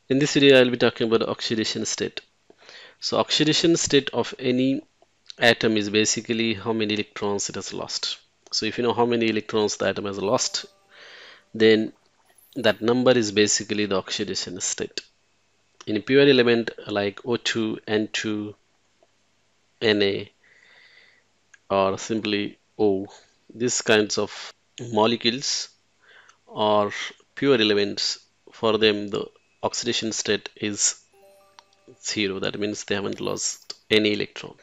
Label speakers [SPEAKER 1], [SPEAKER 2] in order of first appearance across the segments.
[SPEAKER 1] In this video, I'll be talking about oxidation state. So oxidation state of any atom is basically how many electrons it has lost. So if you know how many electrons the atom has lost, then that number is basically the oxidation state. In a pure element like O2, N2, Na, or simply O, these kinds of molecules are pure elements. For them, the oxidation state is zero. That means they haven't lost any electron.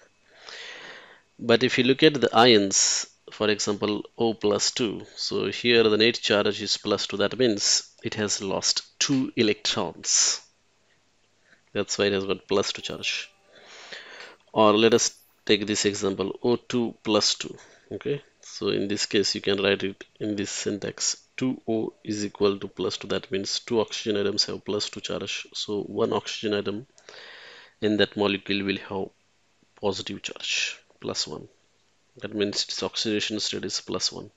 [SPEAKER 1] But if you look at the ions, for example, O plus 2, so here the net charge is plus 2. That means it has lost 2 electrons. That's why it has got plus 2 charge. Or let us take this example, O2 plus 2. Okay, so in this case, you can write it in this syntax. 2O is equal to plus 2. That means 2 oxygen atoms have plus 2 charge. So one oxygen atom in that molecule will have positive charge, plus 1. That means its oxidation state is plus 1.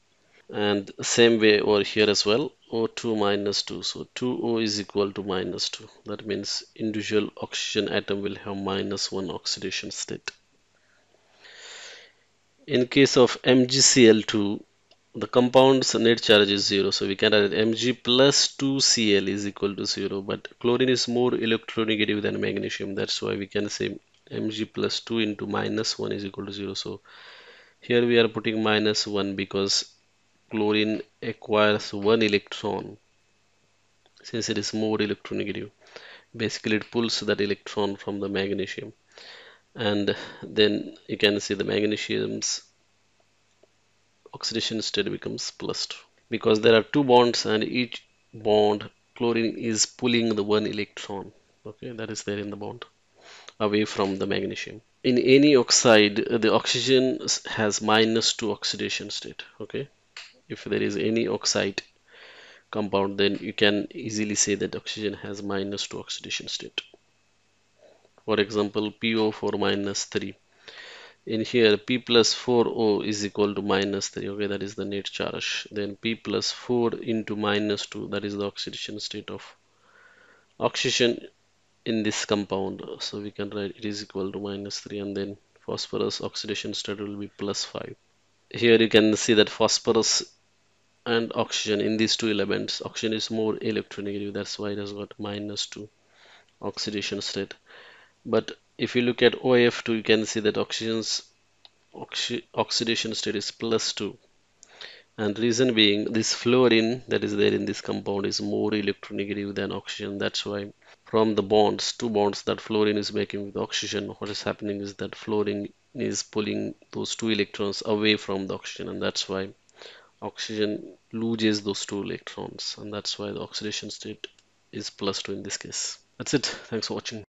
[SPEAKER 1] And same way over here as well, O2 minus 2. So 2O is equal to minus 2. That means individual oxygen atom will have minus 1 oxidation state. In case of MgCl2, the compound's net charge is 0. So we can write Mg plus 2Cl is equal to 0. But chlorine is more electronegative than magnesium. That's why we can say Mg plus 2 into minus 1 is equal to 0. So here we are putting minus 1 because chlorine acquires 1 electron since it is more electronegative. Basically, it pulls that electron from the magnesium, and then you can see the magnesium's oxidation state becomes plus 2 because there are two bonds, and each bond chlorine is pulling the 1 electron. Okay, that is there in the bond away from the magnesium. In any oxide, the oxygen has minus 2 oxidation state. Okay, if there is any oxide compound, then you can easily say that oxygen has minus 2 oxidation state. For example, PO4 minus 3. In here, P plus 4O is equal to minus 3. Okay, that is the net charge. Then P plus 4 into minus 2, that is the oxidation state of oxygen in this compound. So we can write it is equal to minus 3, and then phosphorus oxidation state will be plus 5. Here you can see that phosphorus and oxygen in these two elements, oxygen is more electronegative. That's why it has got minus 2 oxidation state. But if you look at OF2, you can see that oxygen's oxidation state is plus 2. And reason being, this fluorine that is there in this compound is more electronegative than oxygen. That's why from the bonds, two bonds that fluorine is making with oxygen, what is happening is that fluorine is pulling those 2 electrons away from the oxygen, and that's why oxygen loses those 2 electrons, and that's why the oxidation state is plus 2 in this case. That's it. Thanks for watching.